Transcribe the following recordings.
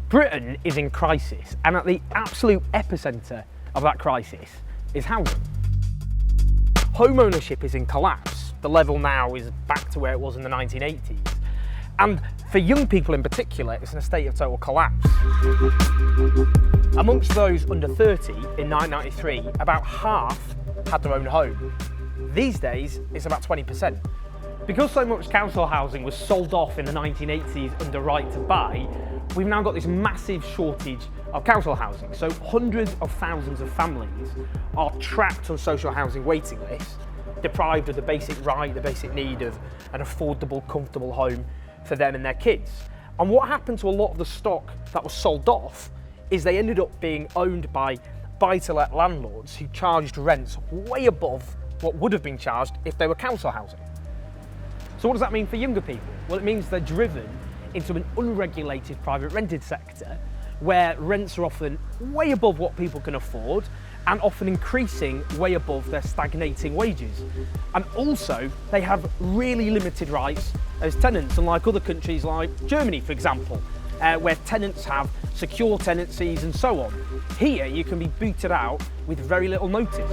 Britain is in crisis, and at the absolute epicentre of that crisis is housing. Home ownership is in collapse. The level now is back to where it was in the 1980s. And for young people in particular, it's in a state of total collapse. Amongst those under 30 in 1993, about half had their own home. These days, it's about 20%. Because so much council housing was sold off in the 1980s under right to buy, we've now got this massive shortage of council housing. So hundreds of thousands of families are trapped on social housing waiting lists, deprived of the basic right, the basic need of an affordable, comfortable home for them and their kids. And what happened to a lot of the stock that was sold off is they ended up being owned by buy-to-let landlords who charged rents way above what would have been charged if they were council housing. So what does that mean for younger people? Well, it means they're driven into an unregulated private rented sector where rents are often way above what people can afford and often increasing way above their stagnating wages. And also, they have really limited rights as tenants, unlike other countries like Germany, for example, where tenants have secure tenancies and so on. Here, you can be booted out with very little notice.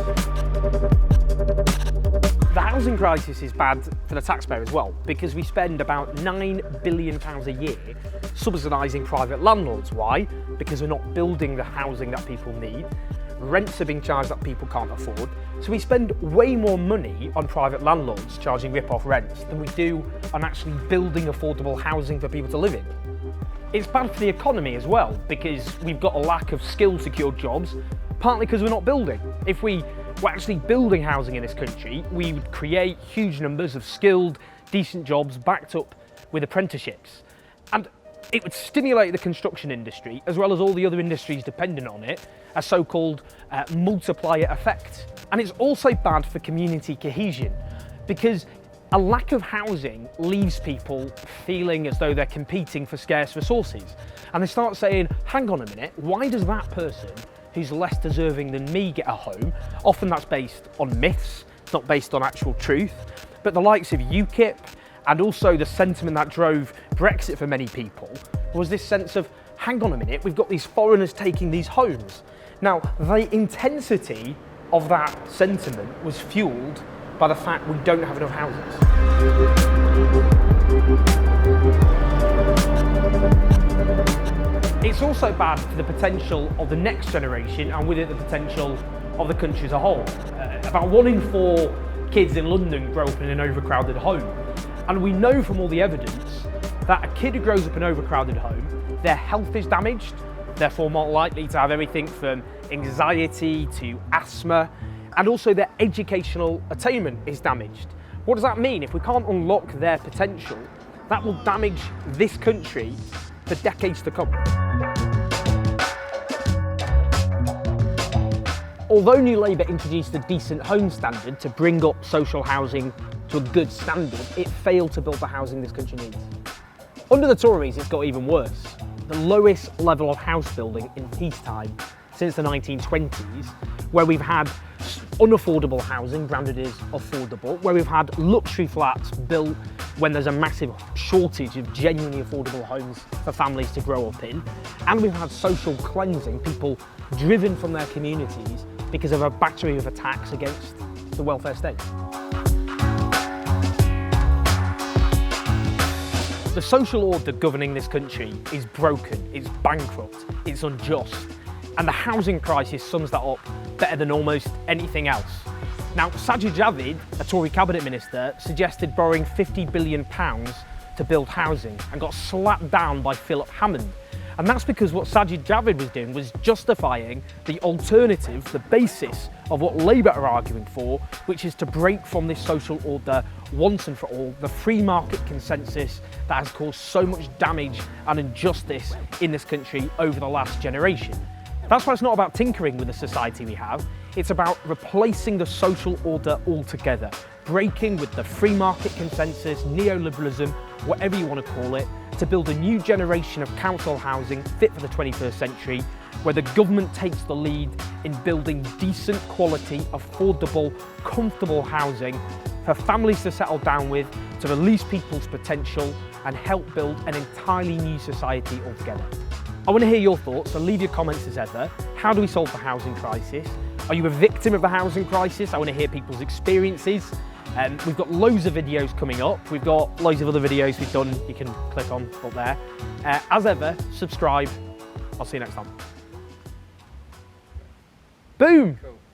The housing crisis is bad for the taxpayer as well, because we spend about £9 billion a year subsidising private landlords. Why? Because we're not building the housing that people need. Rents are being charged that people can't afford. So we spend way more money on private landlords charging rip-off rents than we do on actually building affordable housing for people to live in. It's bad for the economy as well, because we've got a lack of skilled secured jobs, partly because we're not building. If we were actually building housing in this country, we would create huge numbers of skilled, decent jobs backed up with apprenticeships. And it would stimulate the construction industry, as well as all the other industries dependent on it, a so-called multiplier effect. And it's also bad for community cohesion, because a lack of housing leaves people feeling as though they're competing for scarce resources. And they start saying, hang on a minute, why does that person who's less deserving than me get a home? Often that's based on myths, it's not based on actual truth. But the likes of UKIP and also the sentiment that drove Brexit for many people was this sense of, hang on a minute, we've got these foreigners taking these homes. Now, the intensity of that sentiment was fueled by the fact we don't have enough houses. It's also bad for the potential of the next generation, and with it the potential of the country as a whole. About 1 in 4 kids in London grow up in an overcrowded home. And we know from all the evidence that a kid who grows up in an overcrowded home, their health is damaged, therefore more likely to have everything from anxiety to asthma, and also their educational attainment is damaged. What does that mean? If we can't unlock their potential, that will damage this country for decades to come. Although New Labour introduced the decent home standard to bring up social housing to a good standard, it failed to build the housing this country needs. Under the Tories, it's got even worse. The lowest level of house building in peacetime since the 1920s, where we've had unaffordable housing branded as affordable, where we've had luxury flats built when there's a massive shortage of genuinely affordable homes for families to grow up in, and we've had social cleansing, people driven from their communities because of a battery of attacks against the welfare state. The social order governing this country is broken, it's bankrupt, it's unjust, and the housing crisis sums that up better than almost anything else. Now, Sajid Javid, a Tory cabinet minister, suggested borrowing £50 billion to build housing and got slapped down by Philip Hammond. And that's because what Sajid Javid was doing was justifying the alternative, the basis of what Labour are arguing for, which is to break from this social order once and for all, the free market consensus that has caused so much damage and injustice in this country over the last generation. That's why it's not about tinkering with the society we have, it's about replacing the social order altogether, breaking with the free market consensus, neoliberalism, whatever you want to call it, to build a new generation of council housing fit for the 21st century, where the government takes the lead in building decent quality, affordable, comfortable housing for families to settle down with, to release people's potential and help build an entirely new society altogether. I want to hear your thoughts, so leave your comments as ever. How do we solve the housing crisis? Are you a victim of the housing crisis? I want to hear people's experiences. We've got loads of videos coming up. We've got loads of other videos we've done. You can click on up there. As ever, subscribe. I'll see you next time. Boom! Cool.